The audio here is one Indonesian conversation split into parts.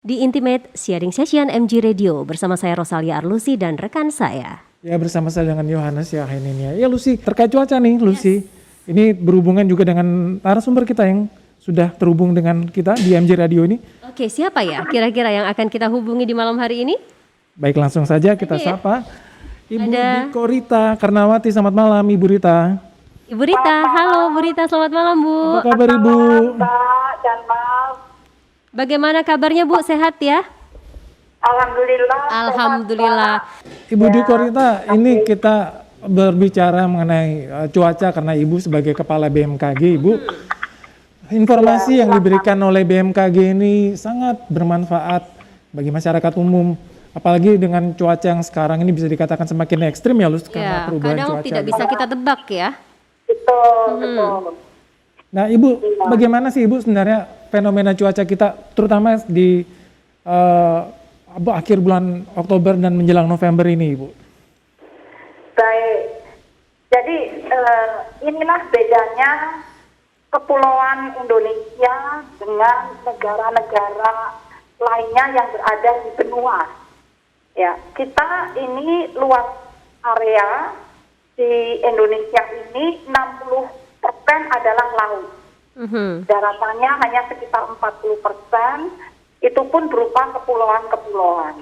Di Intimate Sharing Session MG Radio bersama saya Rosalia Arlusi dan rekan saya. Ya, bersama saya dengan Yohanes Yahinia. Ya Lucy, terkait cuaca nih Lucy. Ini berhubungan juga dengan narasumber kita yang sudah terhubung dengan kita di MG Radio ini. Oke, siapa ya kira-kira yang akan kita hubungi di malam hari ini? Baik, langsung saja kita sapa. Ibu Diko Rita Karnawati, selamat malam Ibu Rita. Ibu Rita, halo Bu Rita, selamat malam Bu. Apa kabar Ibu? Mbak dan Mas. Bagaimana kabarnya Bu, sehat ya? Alhamdulillah. Alhamdulillah. Ibu Diko Rita, ini kita berbicara mengenai cuaca karena Ibu sebagai Kepala BMKG, Ibu. Informasi yang diberikan oleh BMKG ini sangat bermanfaat bagi masyarakat umum. Apalagi dengan cuaca yang sekarang ini bisa dikatakan semakin ekstrim ya, Lus, karena perubahan kadang cuaca. tidak bisa kita tebak ya. Betul. Nah Ibu, bagaimana sih Ibu sebenarnya fenomena cuaca kita, terutama di akhir bulan Oktober dan menjelang November ini Ibu? Baik. Jadi inilah bedanya kepulauan Indonesia dengan negara-negara lainnya yang berada di benua. Ya, kita ini luas area di Indonesia ini 60% adalah laut. Daratannya hanya sekitar 40%, itu pun berupa kepulauan-kepulauan.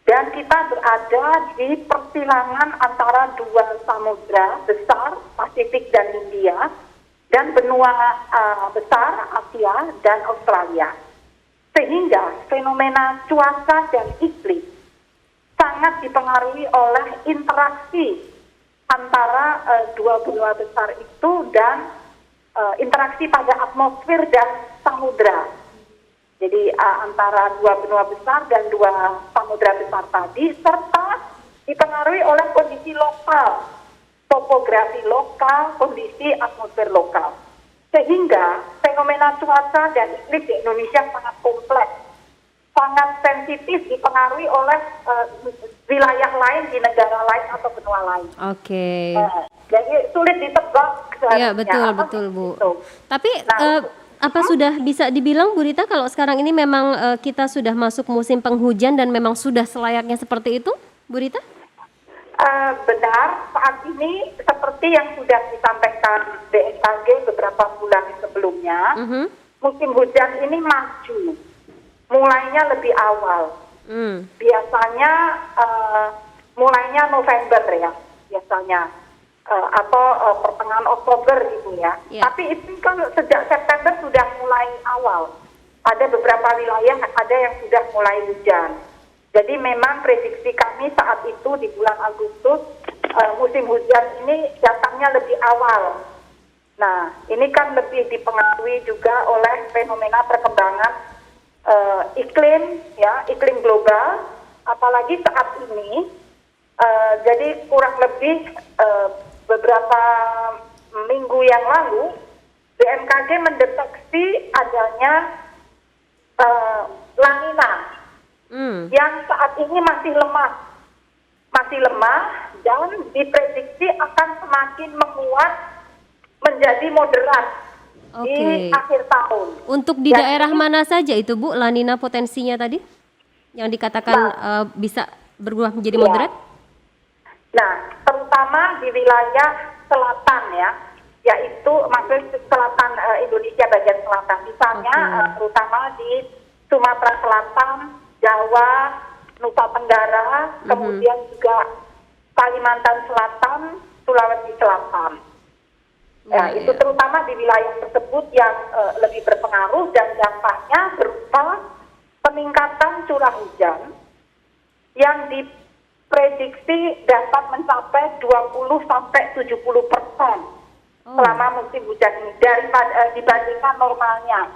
Dan kita berada di persilangan antara dua samudra besar, Pasifik dan Hindia, dan benua besar Asia dan Australia. Sehingga fenomena cuaca dan iklim sangat dipengaruhi oleh interaksi antara dua benua besar itu dan interaksi pada atmosfer dan samudra. Jadi antara dua benua besar dan dua samudra besar tadi, serta dipengaruhi oleh kondisi lokal, topografi lokal, kondisi atmosfer lokal. Sehingga fenomena cuaca dan iklim di Indonesia sangat kompleks, sangat sensitif, dipengaruhi oleh wilayah lain di negara lain atau benua lain. Oke. Jadi sulit ditebak. Iya, betul Bu. Gitu. Tapi apa sudah bisa dibilang Bu Rita kalau sekarang ini memang kita sudah masuk musim penghujan dan memang sudah selayaknya seperti itu, Bu Rita? Benar, saat ini seperti yang sudah disampaikan BMKG beberapa bulan sebelumnya, musim hujan ini maju, mulainya lebih awal. Biasanya mulainya November ya, biasanya. Atau pertengahan Oktober gitu ya. Tapi itu kan sejak September sudah mulai awal. Ada beberapa wilayah ada yang sudah mulai hujan. Jadi memang prediksi kami saat itu di bulan Agustus musim hujan ini datangnya lebih awal. Nah, ini kan lebih dipengaruhi juga oleh fenomena perkembangan iklim ya, iklim global. Apalagi saat ini jadi kurang lebih beberapa minggu yang lalu BMKG mendeteksi adanya La Nina yang saat ini masih lemah dan diprediksi akan semakin menguat menjadi moderat di akhir tahun. Untuk di daerah mana saja itu Bu, La Nina potensinya tadi yang dikatakan bisa berubah menjadi moderat? Nah, terutama di wilayah selatan ya, yaitu maksudnya selatan Indonesia bagian selatan. Misalnya terutama di Sumatera Selatan, Jawa, Nusa Tenggara, kemudian juga Kalimantan Selatan, Sulawesi Selatan. Itu terutama di wilayah tersebut yang lebih berpengaruh dan dampaknya berupa peningkatan curah hujan yang diprediksi dapat mencapai 20-70% selama musim hujan ini dibandingkan normalnya.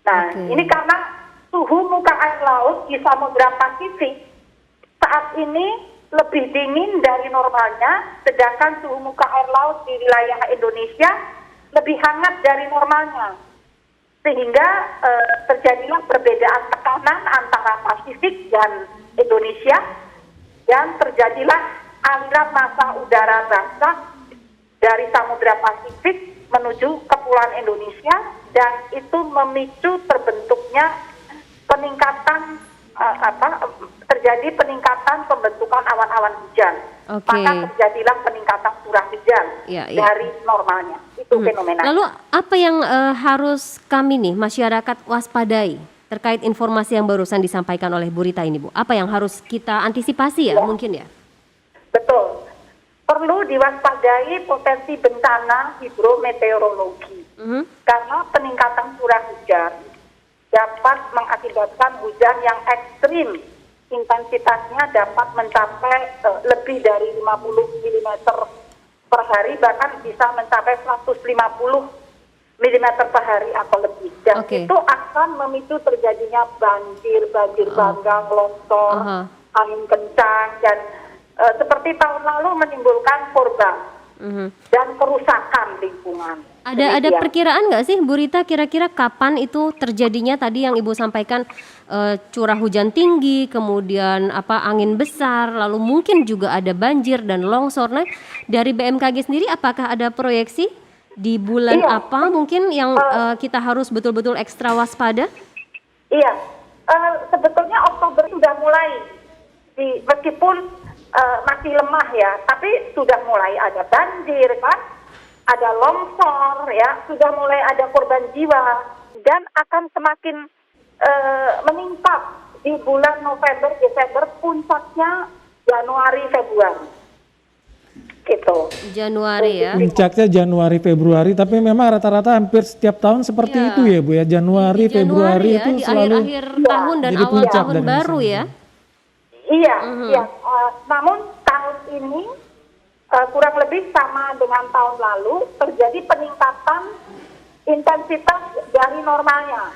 Nah, ini karena suhu muka air laut di Samudra Pasifik saat ini lebih dingin dari normalnya, sedangkan suhu muka air laut di wilayah Indonesia lebih hangat dari normalnya. Sehingga terjadilah perbedaan tekanan antara Pasifik dan Indonesia, dan terjadilah aliran massa udara basah dari Samudra Pasifik menuju kepulauan Indonesia, dan itu memicu terbentuknya peningkatan terjadi peningkatan pembentukan awan-awan hujan. Oke. Maka terjadilah peningkatan curah hujan Ya. dari normalnya. Itu fenomena. Lalu apa yang harus kami nih masyarakat waspadai terkait informasi yang barusan disampaikan oleh Bu Rita ini, Bu? Apa yang harus kita antisipasi ya, mungkin ya? Betul. Perlu diwaspadai potensi bencana hidrometeorologi. Karena peningkatan curah hujan dapat mengakibatkan hujan yang ekstrim. Intensitasnya dapat mencapai lebih dari 50 mm per hari, bahkan bisa mencapai 150 mm per hari atau lebih. Dan itu akan memicu terjadinya banjir bandang, longsor, angin kencang, dan seperti tahun lalu menimbulkan korban dan kerusakan lingkungan. Ada perkiraan nggak sih Bu Rita kira-kira kapan itu terjadinya tadi yang Ibu sampaikan, curah hujan tinggi, kemudian angin besar, lalu mungkin juga ada banjir dan longsor. Nah, dari BMKG sendiri apakah ada proyeksi di bulan apa mungkin yang kita harus betul-betul ekstra waspada? Iya, sebetulnya Oktober sudah mulai, meskipun masih lemah ya, tapi sudah mulai ada banjir kan, ada longsor ya, sudah mulai ada korban jiwa, dan akan semakin meningkat di bulan November, Desember, puncaknya Januari, Februari. Gitu. Januari ya. Puncaknya Januari, Februari, tapi memang rata-rata hampir setiap tahun seperti itu ya Bu ya. Januari, Februari ya, itu di selalu akhir tahun dan jadi awal puncak tahun dari baru musim ya. Iya, iya. Namun tahun ini kurang lebih sama dengan tahun lalu, terjadi peningkatan intensitas dari normalnya.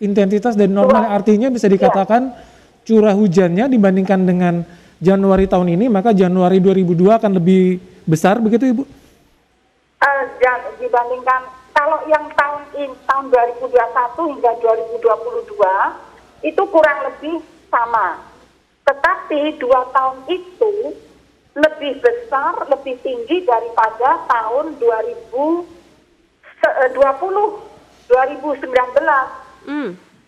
Intensitas dari normal artinya bisa dikatakan curah hujannya dibandingkan dengan Januari tahun ini, maka Januari 2002 akan lebih besar begitu Ibu? Dibandingkan kalau yang tahun 2021 hingga 2022 itu kurang lebih sama. Tetapi 2 tahun itu lebih besar, lebih tinggi daripada tahun 2019.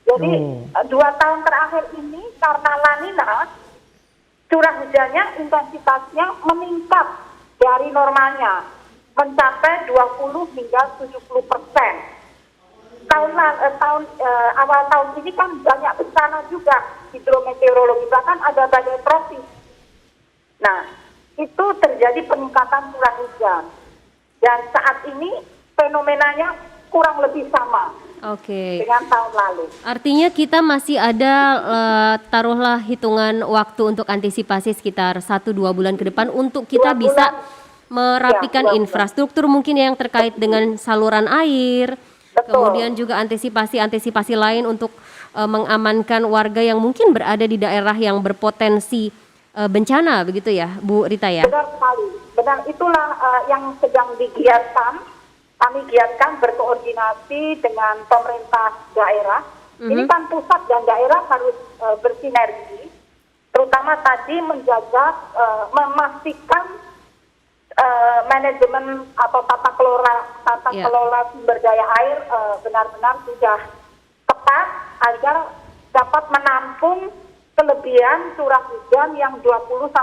Jadi 2 tahun terakhir ini karena La Nina, curah hujannya intensitasnya meningkat dari normalnya, mencapai 20 hingga 70%. Awal tahun ini kan banyak bencana juga hidrometeorologi, bahkan ada badai tropis. Nah, itu terjadi peningkatan curah hujan. Dan saat ini fenomenanya kurang lebih sama dengan tahun lalu. Artinya kita masih ada taruhlah hitungan waktu untuk antisipasi sekitar 1-2 bulan ke depan untuk kita bisa merapikan infrastruktur mungkin yang terkait dengan saluran air. Kemudian juga antisipasi lain untuk mengamankan warga yang mungkin berada di daerah yang berpotensi bencana, begitu ya Bu Rita ya? Benar sekali, benar, itulah yang sedang digiatkan. Kami giatkan berkoordinasi dengan pemerintah daerah. Ini kan pusat dan daerah harus bersinergi, terutama tadi menjaga, memastikan manajemen atau tata kelola sumber daya air benar-benar sudah tepat agar dapat menampung kelebihan curah hujan yang 20-70%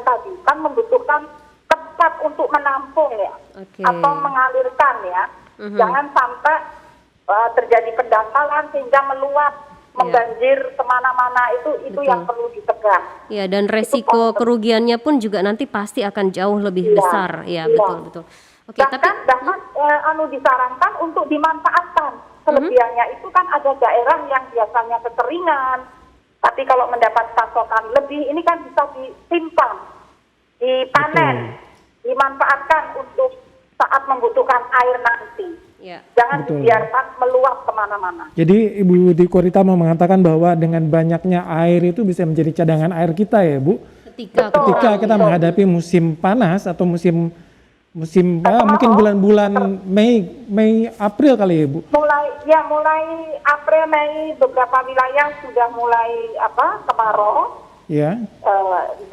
tadi. Kan membutuhkan tempat untuk menampung ya, atau mengalirkan ya. Jangan sampai terjadi pendangkalan sehingga meluap, membanjir kemana-mana, itu yang perlu dicegah. Ya, dan resiko kerugiannya pun juga nanti pasti akan jauh lebih besar. Ya, betul. Oke, bahkan disarankan untuk dimanfaatkan. Kelebihannya itu kan ada daerah yang biasanya kekeringan, tapi kalau mendapat pasokan lebih, ini kan bisa disimpan, dipanen, dimanfaatkan untuk saat membutuhkan air nanti. Jangan dibiarkan meluap kemana-mana. Jadi Ibu Rita mau mengatakan bahwa dengan banyaknya air itu bisa menjadi cadangan air kita ya Bu? Ketika kita menghadapi musim panas atau musim mungkin bulan-bulan Mei, April kali ya Bu? Mulai April, Mei beberapa wilayah sudah mulai kemarau. Ya.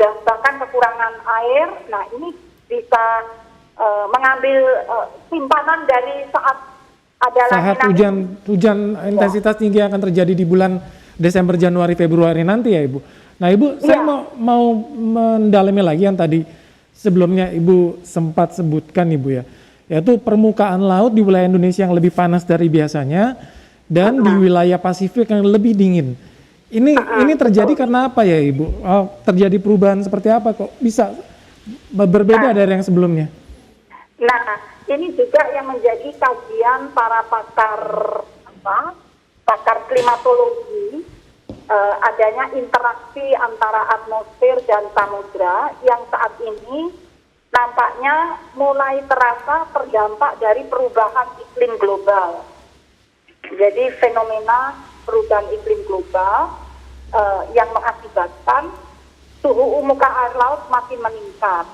Dan bahkan kekurangan air. Nah, ini bisa mengambil simpanan dari saat Ada saat lanina hujan intensitas tinggi yang akan terjadi di bulan Desember, Januari, Februari nanti ya Ibu. Nah Ibu, saya mau mendalami lagi yang tadi sebelumnya Ibu sempat sebutkan Ibu ya, yaitu permukaan laut di wilayah Indonesia yang lebih panas dari biasanya dan di wilayah Pasifik yang lebih dingin. Ini terjadi karena apa ya Ibu? Terjadi perubahan seperti apa kok bisa berbeda dari yang sebelumnya? Nah, ini juga yang menjadi kajian para pakar klimatologi, adanya interaksi antara atmosfer dan samudra yang saat ini nampaknya mulai terasa terdampak dari perubahan iklim global. Jadi fenomena perubahan iklim global yang mengakibatkan suhu muka air laut makin meningkat,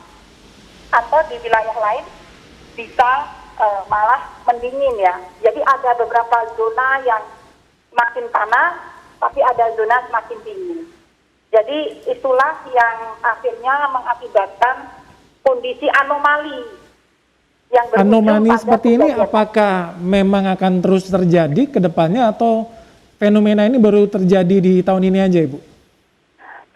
atau di wilayah lain bisa malah mendingin ya. Jadi ada beberapa zona yang makin panas, tapi ada zona semakin dingin. Jadi itulah yang akhirnya mengakibatkan kondisi anomali yang berujung Anomali pada seperti ini kejadian. apakah memang akan terus terjadi ke depannya atau fenomena ini baru terjadi di tahun ini aja Ibu?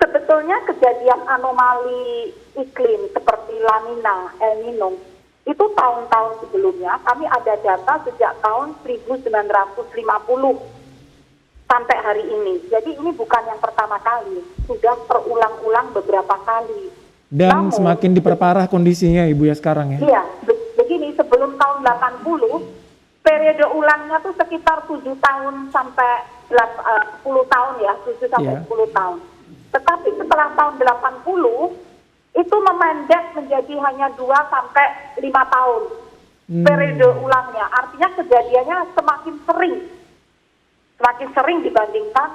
Sebetulnya kejadian anomali iklim seperti La Nina, El Nino itu tahun-tahun sebelumnya kami ada data sejak tahun 1950 sampai hari ini. Jadi ini bukan yang pertama kali, sudah terulang-ulang beberapa kali. Dan Namun, semakin diperparah kondisinya Ibu ya sekarang ya? Iya, begini, sebelum tahun 80 periode ulangnya tuh sekitar 7 tahun sampai 10 tahun ya, 7 sampai 10 tahun. Tetapi setelah tahun 80 itu memendek menjadi hanya 2 sampai 5 tahun periode ulangnya. Artinya kejadiannya semakin sering dibandingkan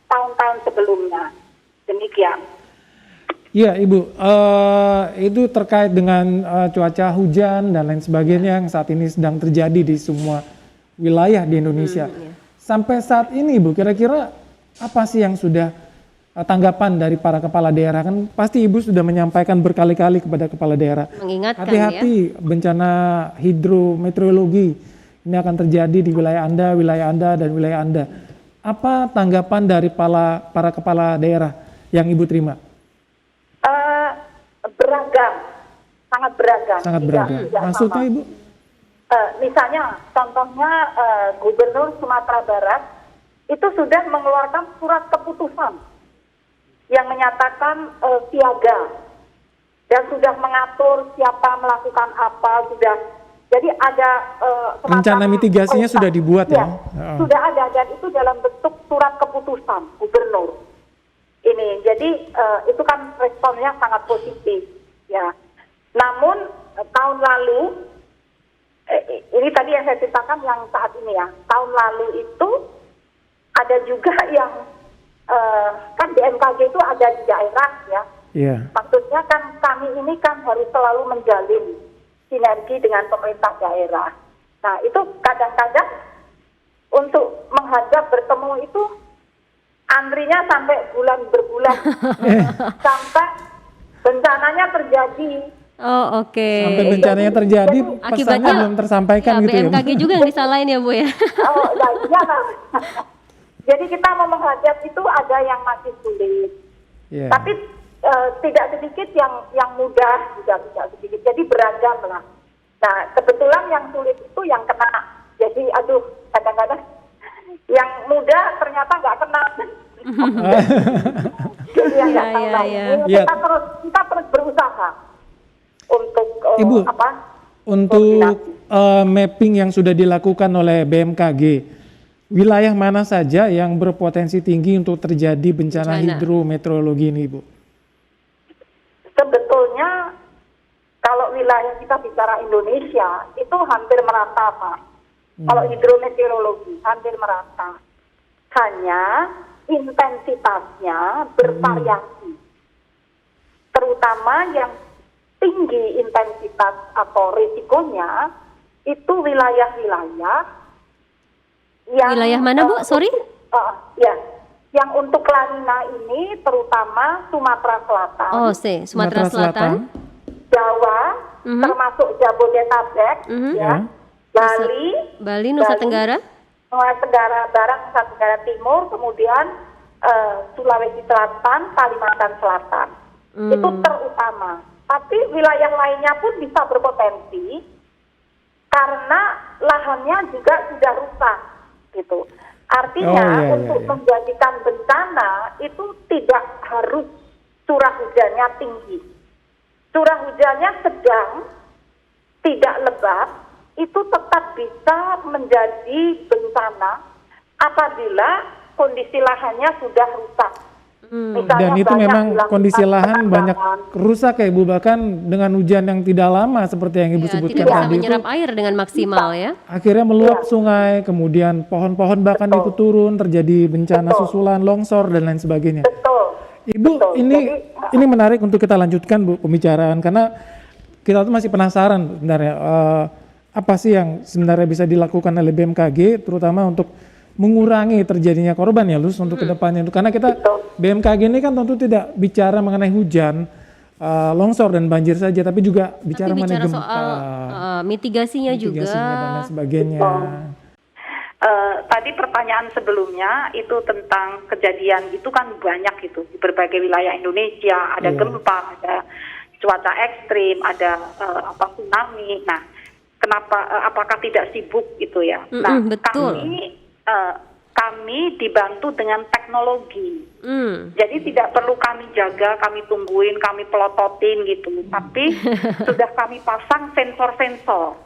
tahun-tahun sebelumnya. Demikian. Iya Ibu, itu terkait dengan cuaca hujan dan lain sebagainya yang saat ini sedang terjadi di semua wilayah di Indonesia. Sampai saat ini Ibu, kira-kira apa sih yang sudah tanggapan dari para kepala daerah? Kan pasti Ibu sudah menyampaikan berkali-kali kepada kepala daerah. Mengingatkan hati-hati bencana hidrometeorologi ini akan terjadi di wilayah Anda, dan wilayah Anda. Apa tanggapan dari para kepala daerah yang Ibu terima? Beragam, sangat beragam. Sangat beragam. Maksudnya sama. Ibu? Misalnya, contohnya Gubernur Sumatera Barat itu sudah mengeluarkan surat keputusan yang menyatakan siaga dan sudah mengatur siapa melakukan apa, sudah. Jadi ada rencana mitigasinya sudah dibuat ya? Sudah ada, dan itu dalam bentuk surat keputusan Gubernur. Ini, jadi itu kan responnya sangat positif, ya. Namun tahun lalu, ini tadi yang saya ceritakan yang saat ini ya, tahun lalu itu ada juga yang kan BMKG itu ada di daerah ya. Yeah. Maksudnya kan kami ini kan harus selalu menjalin sinergi dengan pemerintah daerah. Nah itu kadang-kadang untuk menghadap bertemu itu antrinya sampai berbulan sampai bencananya terjadi. Oh oke. Sampai bencananya terjadi, pesannya belum tersampaikan ya, gitu ya. BMKG juga yang disalahin ya Bu ya. Oh iya lah. Jadi kita mau menghadap itu ada yang masih sulit. Yeah. Tapi tidak sedikit yang mudah, juga tidak sedikit. Jadi beragam lah. Nah kebetulan yang sulit itu yang kena. Jadi aduh kadang-kadang yang mudah ternyata nggak kena. Jadi yang nggak tahu. Kita terus berusaha untuk Ibu, untuk mapping yang sudah dilakukan oleh BMKG, wilayah mana saja yang berpotensi tinggi untuk terjadi bencana hidrometeorologi ini, Ibu? Sebetulnya kalau wilayah kita bicara Indonesia itu hampir merata, Pak. Kalau hidrometeorologi hampir merata. Hanya intensitasnya bervariasi. Terutama yang tinggi intensitas atau risikonya itu wilayah-wilayah yang wilayah mana Bu? Sorry? Ya, yang untuk La Nina ini terutama Sumatera Selatan. Oh, Sumatera Selatan. Jawa, termasuk Jabodetabek, ya. Bali, Nusa Tenggara. Nusa Tenggara Barat, Nusa Tenggara Timur, kemudian Sulawesi Selatan, Kalimantan Selatan. Itu terutama. Tapi wilayah lainnya pun bisa berpotensi karena lahannya juga sudah rusak gitu. Artinya untuk menjadikan bencana itu tidak harus curah hujannya tinggi. Curah hujannya sedang, tidak lebat, itu tetap bisa menjadi bencana apabila kondisi lahannya sudah rusak. Dan itu memang kondisi lahan banyak rusak ya Ibu, bahkan dengan hujan yang tidak lama seperti yang Ibu sebutkan tidak bisa tadi menyerap itu air dengan maksimal ya. akhirnya meluap sungai, kemudian pohon-pohon bahkan itu turun, terjadi bencana susulan, longsor dan lain sebagainya. Ibu, ini menarik untuk kita lanjutkan Bu pembicaraan, karena kita tuh masih penasaran sebenarnya apa sih yang sebenarnya bisa dilakukan oleh BMKG terutama untuk mengurangi terjadinya korban ya Luz untuk kedepannya. Karena kita BMKG ini kan tentu tidak bicara mengenai hujan, longsor dan banjir saja, tapi juga bicara mengenai gempa, soal mitigasinya juga dan lain sebagainya. Tadi pertanyaan sebelumnya itu tentang kejadian itu kan banyak itu di berbagai wilayah Indonesia, ada gempa, ada cuaca ekstrim, ada tsunami. Nah, kenapa apakah tidak sibuk gitu ya? Nah, betul. Kami dibantu dengan teknologi. Jadi tidak perlu kami jaga, kami tungguin, kami pelototin gitu. Tapi sudah kami pasang sensor-sensor.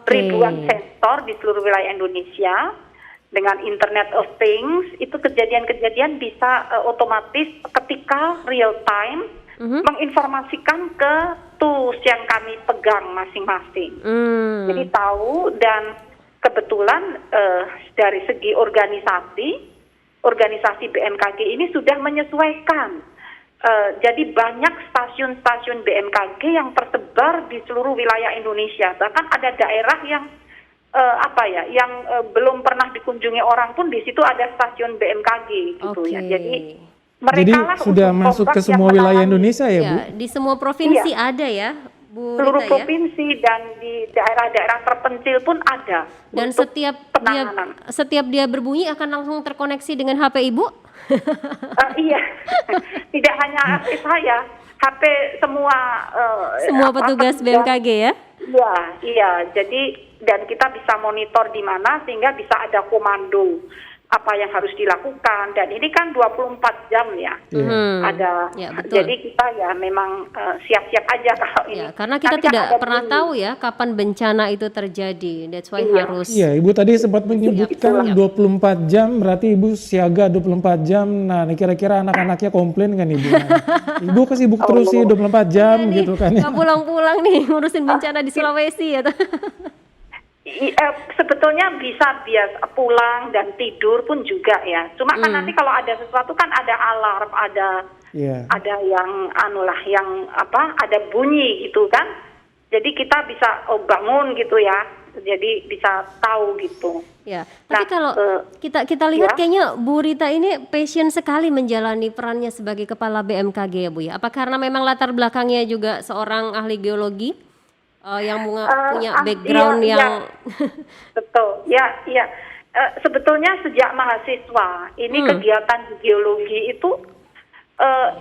Ribuan sensor di seluruh wilayah Indonesia dengan Internet of Things. Itu kejadian-kejadian bisa otomatis ketika real time menginformasikan ke tools yang kami pegang masing-masing. Jadi tahu, dan kebetulan dari segi organisasi BMKG ini sudah menyesuaikan. Jadi banyak stasiun-stasiun BMKG yang tersebar di seluruh wilayah Indonesia. Bahkan ada daerah yang yang belum pernah dikunjungi orang pun di situ ada stasiun BMKG gitu ya. Jadi mereka sudah masuk ke semua wilayah Indonesia ya Bu? Di semua provinsi ada ya. Bu seluruh Rita, provinsi dan di daerah-daerah terpencil pun ada. Dan setiap dia berbunyi akan langsung terkoneksi dengan HP Ibu? Iya, tidak hanya HP saya, HP semua petugas BMKG ya? Iya. Jadi dan kita bisa monitor di mana sehingga bisa ada komando apa yang harus dilakukan, dan ini kan 24 jam ya. Ada. Betul. Jadi kita ya memang siap-siap aja kalau ini. Karena kita tidak pernah tahu ya kapan bencana itu terjadi. That's why harus. Iya, Ibu tadi sempat menyebutkan 24 jam, berarti Ibu siaga 24 jam. Nah, kira-kira anak-anaknya komplain kan Ibu? Ibu kesibuk terus sih 24 jam gitu kan ya. Nggak pulang-pulang nih ngurusin bencana di Sulawesi ya. Sebetulnya bisa biasa pulang dan tidur pun juga ya. Cuma kan nanti kalau ada sesuatu kan ada alarm, ada yang ada bunyi gitu kan. Jadi kita bisa bangun gitu ya. Jadi bisa tahu gitu. Ya. Tapi kalau kita lihat kayaknya Bu Rita ini passion sekali menjalani perannya sebagai kepala BMKG ya Bu ya. Apa karena memang latar belakangnya juga seorang ahli geologi? Yang punya background yang betul ya. Sebetulnya sejak mahasiswa ini kegiatan geologi itu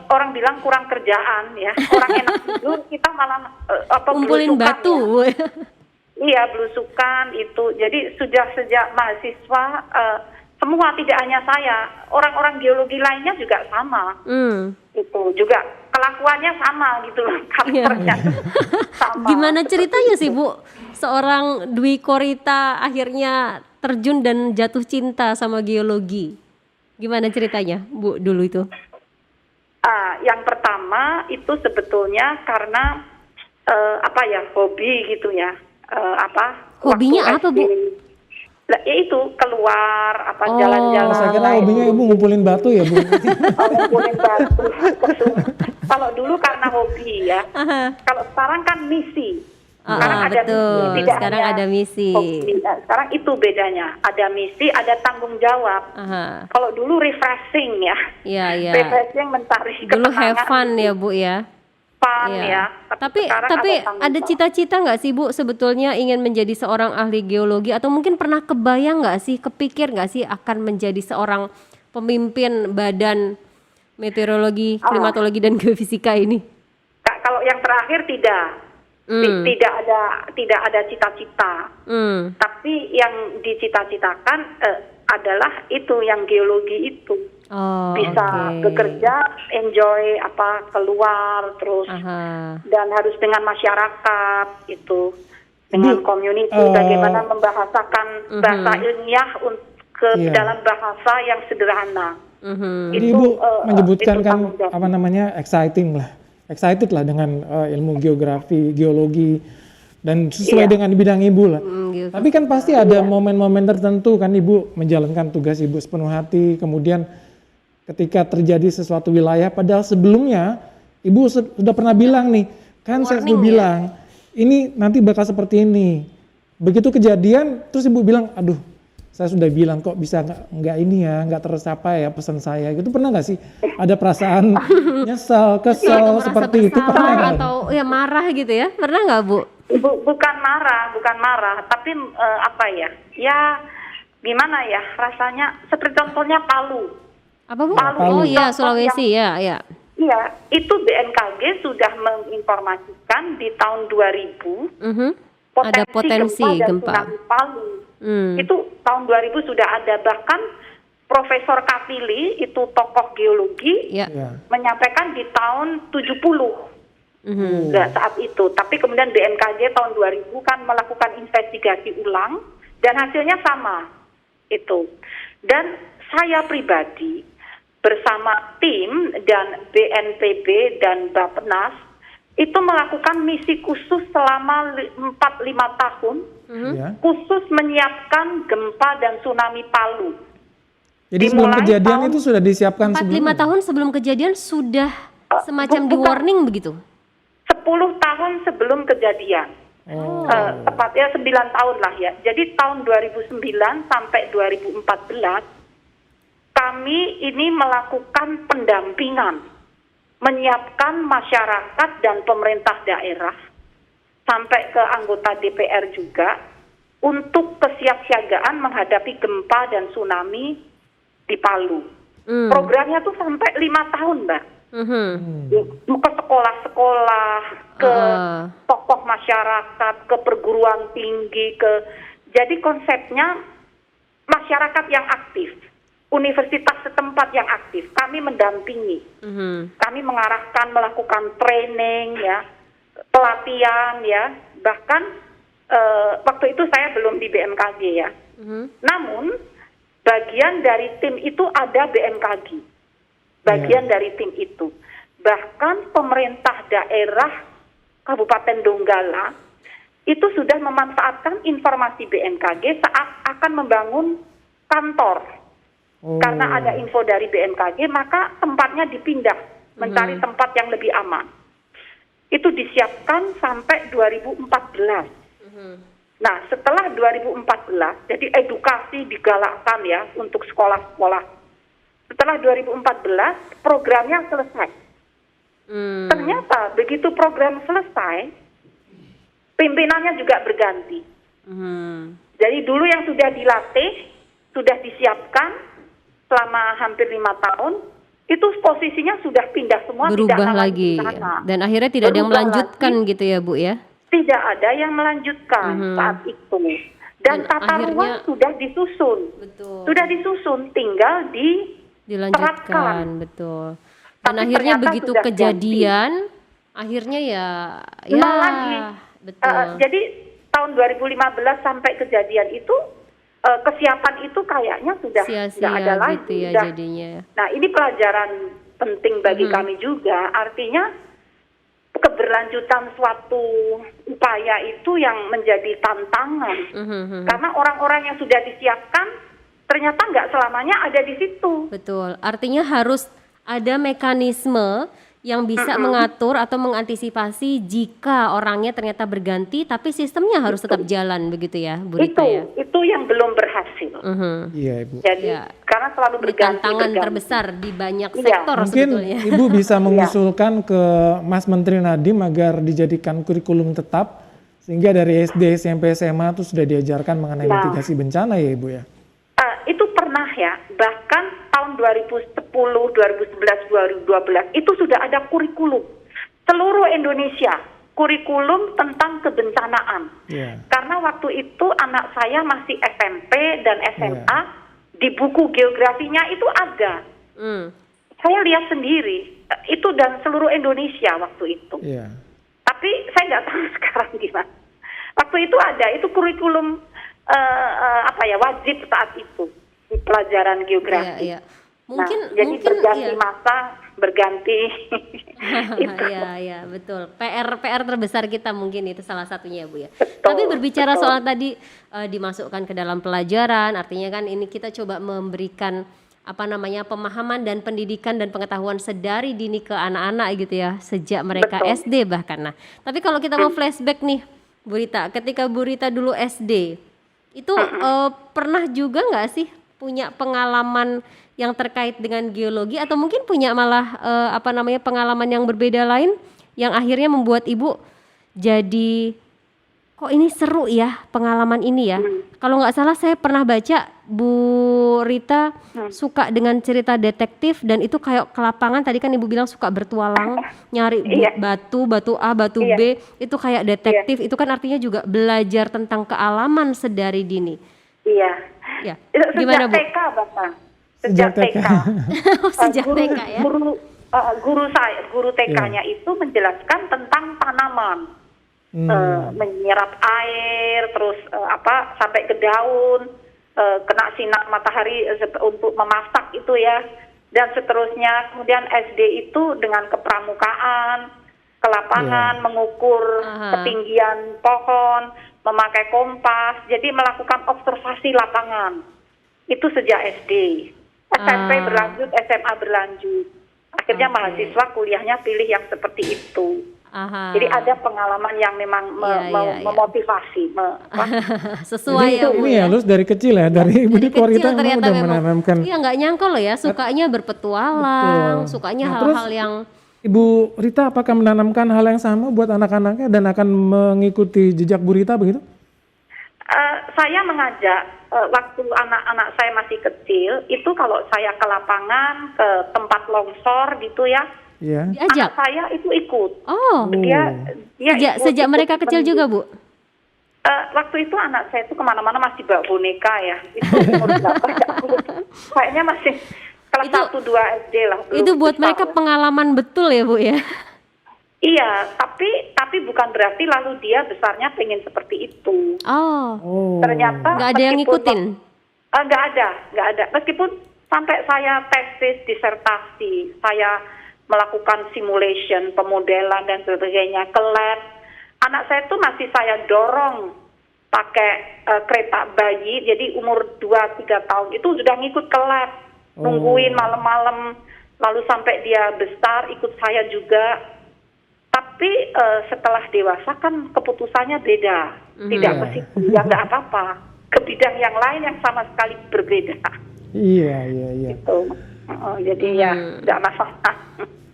orang bilang kurang kerjaan ya, orang enak tidur, kita malah kumpulin batu ya. Iya, belusukan itu. Jadi sudah sejak mahasiswa semua, tidak hanya saya, orang-orang geologi lainnya juga sama. Itu juga kelakuannya sama gitu loh, karakternya sama. Gimana ceritanya sih Bu, seorang Dwi Korita akhirnya terjun dan jatuh cinta sama geologi? Gimana ceritanya Bu dulu itu? Yang pertama itu sebetulnya karena hobi gitu ya. Hobinya apa Bu? Ya itu keluar jalan-jalan. Saya kira hobinya Ibu ngumpulin batu ya Bu. Ngumpulin batu. Kalau dulu karena hobi ya. Kalau sekarang kan misi. Sekarang ada misi. Sekarang ada misi. Sekarang itu bedanya. Ada misi, ada tanggung jawab. Kalau dulu refreshing ya. Iya. Refreshing mencari dulu ketenangan. have fun ya Bu ya. fun Iya. ya. Tapi sekarang tanggung ada jawab. cita-cita nggak sih Bu sebetulnya ingin menjadi seorang ahli geologi atau mungkin pernah kebayang nggak sih, kepikir nggak sih akan menjadi seorang pemimpin badan meteorologi, klimatologi dan geofisika ini? Kalau yang terakhir tidak. Tidak ada cita-cita. Tapi yang dicita-citakan adalah itu yang geologi itu. Oh, Bisa oke. bekerja, enjoy keluar terus dan harus dengan masyarakat itu, dengan community, bagaimana membahasakan bahasa ilmiah ke dalam bahasa yang sederhana. Jadi Ibu menyebutkan itu kan tanggung jawab. apa namanya excited lah dengan ilmu geografi, geologi dan sesuai dengan bidang Ibu lah. Tapi kan pasti ada momen-momen tertentu kan Ibu menjalankan tugas Ibu sepenuh hati, kemudian ketika terjadi sesuatu wilayah padahal sebelumnya Ibu sudah pernah bilang nih, kan saya sudah bilang ini nanti bakal seperti ini. Begitu kejadian terus Ibu bilang, aduh saya sudah bilang kok bisa nggak ini ya, nggak tercapai ya pesan saya. Gitu pernah nggak sih ada perasaan nyesal, kesel seperti itu pernah nggak? Atau ya marah gitu ya? Pernah nggak Bu? Bukan marah, tapi apa ya? Ya gimana ya rasanya? Seperti contohnya Palu. Apa Bu? Palu. Oh iya, Sulawesi ya. Iya, itu BMKG sudah menginformasikan di tahun 2000 Ada potensi gempa. tsunami Palu. Itu tahun 2000 sudah ada, bahkan Profesor Kapili itu tokoh geologi menyampaikan di tahun 70 saat itu. Tapi kemudian BMKG tahun 2000 kan melakukan investigasi ulang dan hasilnya sama itu. Dan saya pribadi bersama tim dan BNPB dan Bappenas itu melakukan misi khusus selama 4-5 tahun khusus menyiapkan gempa dan tsunami Palu. Jadi sebelum kejadian itu sudah disiapkan 4-5 tahun sebelum kejadian sudah semacam di warning begitu? 10 tahun sebelum kejadian. Tepatnya 9 tahun lah ya. Jadi tahun 2009 sampai 2014 kami ini melakukan pendampingan, menyiapkan masyarakat dan pemerintah daerah sampai ke anggota DPR juga untuk kesiapsiagaan menghadapi gempa dan tsunami di Palu. Programnya tuh sampai 5 tahun, Mbak. Ke sekolah-sekolah, ke tokoh masyarakat, ke perguruan tinggi, jadi konsepnya masyarakat yang aktif, universitas setempat yang aktif, kami mendampingi, kami mengarahkan, melakukan training ya, pelatihan ya, bahkan waktu itu saya belum di BMKG ya, namun bagian dari tim itu ada BMKG, bagian dari tim itu, bahkan pemerintah daerah Kabupaten Donggala itu sudah memanfaatkan informasi BMKG saat akan membangun kantor. Karena ada info dari BMKG, maka tempatnya dipindah, mencari tempat yang lebih aman. Itu disiapkan sampai 2014. Nah, setelah 2014, jadi edukasi digalakkan ya untuk sekolah-sekolah. Setelah 2014, programnya selesai. Ternyata begitu program selesai, pimpinannya juga berganti. Jadi dulu yang sudah dilatih, sudah disiapkan selama hampir 5 tahun, itu posisinya sudah pindah semua, berubah tidak lagi dan akhirnya tidak ada yang melanjutkan gitu ya Bu ya? Tidak ada yang melanjutkan saat itu. Dan tata ruang sudah disusun. Sudah disusun, tinggal dilanjutkan, betul. Dan akhirnya begitu kejadian, akhirnya ya lagi. Betul. Jadi tahun 2015 sampai kejadian itu kesiapan itu kayaknya sudah tidak ada lagi. Gitu ya jadinya. Nah, ini pelajaran penting bagi kami juga. Artinya keberlanjutan suatu upaya itu yang menjadi tantangan. Karena orang-orang yang sudah disiapkan ternyata nggak selamanya ada di situ. Betul. Artinya harus ada mekanisme yang bisa mengatur atau mengantisipasi jika orangnya ternyata berganti, tapi sistemnya harus tetap jalan begitu ya, Bu Rita ya? Itu yang belum berhasil. Iya, Ibu. Jadi Ya. karena selalu Ini berganti. tantangan terbesar di banyak Iya. sektor Mungkin sebetulnya. Ibu bisa mengusulkan ke Mas Menteri Nadiem agar dijadikan kurikulum tetap sehingga dari SD, SMP, SMA itu sudah diajarkan mengenai mitigasi bencana ya Ibu ya. Itu pernah ya, bahkan tahun 2010, 2011, 2012 itu sudah ada kurikulum seluruh Indonesia, kurikulum tentang kebencanaan. Iya. Karena waktu itu anak saya masih SMP dan SMA, di buku geografinya itu ada. Saya lihat sendiri, itu dan seluruh Indonesia waktu itu. Iya. Tapi saya nggak tahu sekarang gimana. Waktu itu ada, itu kurikulum wajib saat itu di pelajaran geografi. Iya, iya. Mungkin jadi mungkin berganti iya. masa, berganti. Itu. Iya, betul. PR terbesar kita mungkin itu salah satunya, Bu ya. Betul, Tapi berbicara betul. soal tadi dimasukkan ke dalam pelajaran, artinya kan ini kita coba memberikan pemahaman dan pendidikan dan pengetahuan sedari dini ke anak-anak gitu ya, sejak mereka Betul. SD bahkan. Nah, tapi kalau kita mau flashback nih, Bu Rita, ketika Bu Rita dulu SD, itu pernah juga nggak sih punya pengalaman yang terkait dengan geologi atau mungkin punya malah pengalaman yang berbeda lain yang akhirnya membuat Ibu jadi kok ini seru ya pengalaman ini ya. Kalau nggak salah saya pernah baca Bu Rita suka dengan cerita detektif dan itu kayak ke lapangan, tadi kan Ibu bilang suka bertualang nyari batu A, batu B, itu kayak detektif. Itu kan artinya juga belajar tentang kealaman sedari dini. Iya. Ya. Sejak Gimana, Bu? TK bahkan. Sejak Sejak TK. Sejak TK ya. Guru TK-nya itu menjelaskan tentang tanaman. Menyerap air, terus sampai ke daun, kena sinar matahari untuk memasak itu ya, dan seterusnya. Kemudian SD itu dengan kepramukaan, ke lapangan, mengukur ketinggian pohon, memakai kompas, jadi melakukan observasi lapangan. Itu sejak SD. SMP berlanjut, SMA berlanjut. Akhirnya mahasiswa kuliahnya pilih yang seperti itu. Jadi ada pengalaman yang memang memotivasi. Sesuai ya, Bu Ini ya. halus dari kecil ya, dari Ibu di Korita memang udah menanamkan. Iya, nggak nyangka loh ya, sukanya berpetualang, sukanya hal-hal yang Ibu Rita apakah menanamkan hal yang sama buat anak-anaknya dan akan mengikuti jejak Bu Rita begitu? Saya mengajak waktu anak-anak saya masih kecil, itu kalau saya ke lapangan, ke tempat longsor gitu ya, diajak. anak saya itu ikut. Oh, Dia sejak mereka kecil juga, Bu? Waktu itu anak saya itu kemana-mana masih bawa boneka ya. Itu umur berapa ya? Kayaknya masih kelas 1-2 SD lah. Itu buat mereka pengalaman betul ya, Bu ya? Iya, tapi bukan berarti lalu dia besarnya pengen seperti itu. Ternyata nggak ada yang ngikutin? Nggak ada. Meskipun sampai saya tesis, disertasi, saya melakukan simulation, pemodelan dan sebagainya ke lab. Anak saya tuh masih saya dorong pakai kereta bayi, jadi umur 2-3 tahun itu sudah ngikut ke lab, nungguin malam-malam, lalu sampai dia besar ikut saya juga. Tapi setelah dewasa kan keputusannya beda, tidak ke situ, ya nggak apa-apa, ke bidang yang lain yang sama sekali berbeda. Iya. Gitu. Jadi ya nggak masalah.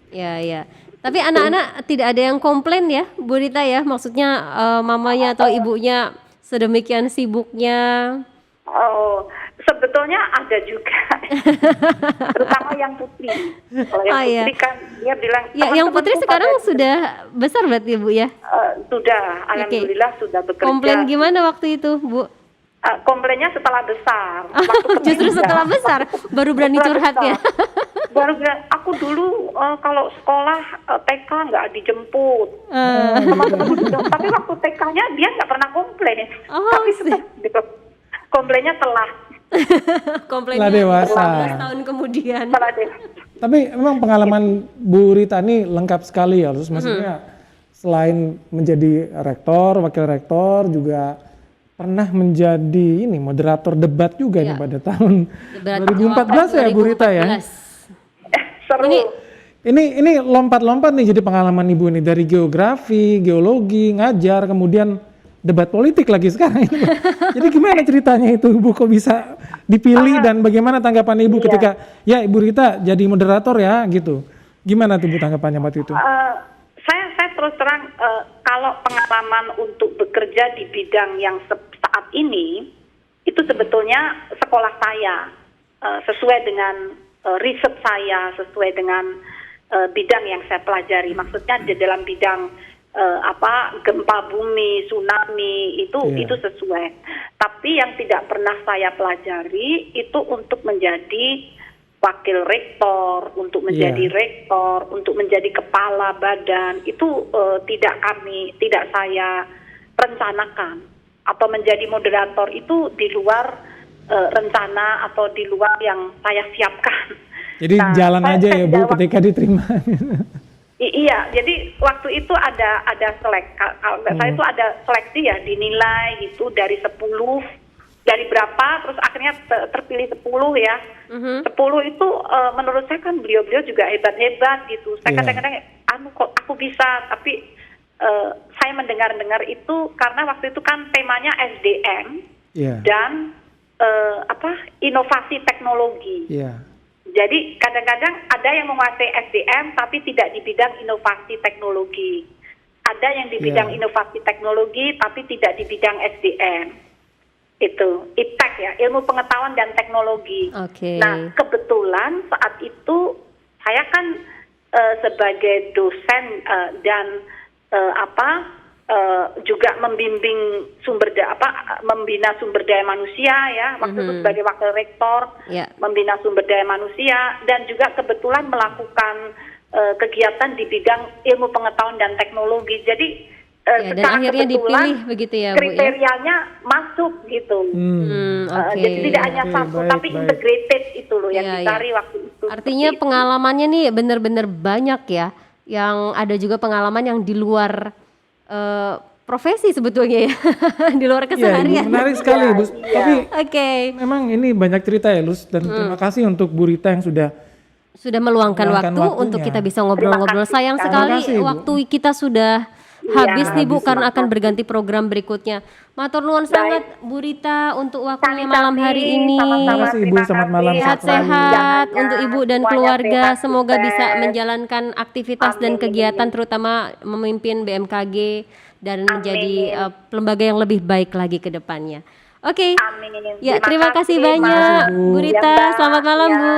Ya. Tapi anak-anak tidak ada yang komplain ya, Bu Rita ya? Maksudnya mamanya atau ibunya sedemikian sibuknya? Sebetulnya ada juga, terutama yang putri. Kalau yang putri kan dia bilang. Ya, yang putri sekarang sudah besar berarti Bu ya? Sudah, alhamdulillah sudah bekerja. Komplain gimana waktu itu, Bu? Komplainnya setelah besar. Justru setelah besar baru berani curhat ya? Baru bilang, aku dulu kalau sekolah TK nggak dijemput. Tapi waktu TK-nya dia nggak pernah komplain. Tapi komplainnya telah. Komplainnya dewasa. 15 tahun kemudian. Tapi memang pengalaman Bu Rita ini lengkap sekali ya, terus maksudnya selain menjadi rektor, wakil rektor juga pernah menjadi moderator debat juga nih pada tahun 2014 ya Bu Rita ya. Seru. Ini lompat-lompat nih jadi pengalaman Ibu nih dari geografi, geologi, ngajar, kemudian debat politik lagi sekarang ini. Jadi gimana ceritanya itu Ibu kok bisa dipilih dan bagaimana tanggapan Ibu ketika ya Ibu Rita jadi moderator ya gitu. Gimana tuh Bu tanggapannya waktu itu? Saya terus terang kalau pengalaman untuk bekerja di bidang yang saat ini itu sebetulnya sekolah saya sesuai dengan riset saya, sesuai dengan bidang yang saya pelajari. Maksudnya di dalam bidang gempa bumi, tsunami itu sesuai. Tapi yang tidak pernah saya pelajari itu untuk menjadi wakil rektor, untuk menjadi rektor, untuk menjadi kepala badan itu tidak saya rencanakan. Atau menjadi moderator itu di luar rencana atau di luar yang saya siapkan. Jadi jalan aja ya Bu ketika diterima. Iya, jadi waktu itu ada kalau nggak salah itu ada seleksi ya, dinilai gitu dari 10, dari berapa, terus akhirnya terpilih 10 ya. 10 itu menurut saya kan beliau-beliau juga hebat-hebat gitu. Saya kadang-kadang kok aku bisa, tapi saya mendengar-dengar itu karena waktu itu kan temanya SDM dan inovasi teknologi. Jadi kadang-kadang ada yang menguasai SDM tapi tidak di bidang inovasi teknologi. Ada yang di bidang inovasi teknologi tapi tidak di bidang SDM. Itu IPTEK ya, ilmu pengetahuan dan teknologi. Nah, kebetulan saat itu saya kan sebagai dosen dan juga membimbing membina sumber daya manusia ya, waktu itu sebagai wakil rektor, membina sumber daya manusia dan juga kebetulan melakukan kegiatan di bidang ilmu pengetahuan dan teknologi. Jadi dan akhirnya dipilih begitu ya Bu, kriterianya masuk gitu. Jadi tidak hanya satu tapi integrated itu loh yang dicari waktu itu. Artinya pengalamannya nih benar-benar banyak ya, yang ada juga pengalaman yang di luar profesi sebetulnya ya, di luar keseharian. Menarik sekali Bu. Tapi memang ini banyak cerita ya Luz, dan terima kasih untuk Bu Rita yang sudah meluangkan waktu untuk kita bisa ngobrol-ngobrol. Sayang sekali waktu kita sudah habis nih Bu, karena akan berganti program berikutnya. Matur nuwun sangat Bu Rita untuk waktunya malam hari ini. Terima kasih Ibu, selamat malam. Sehat-sehat untuk Ibu dan keluarga. Semoga bisa menjalankan aktivitas dan kegiatan, terutama memimpin BMKG dan menjadi lembaga yang lebih baik lagi ke depannya. Oke. Ya, terima kasih banyak Bu Rita. Selamat malam Bu.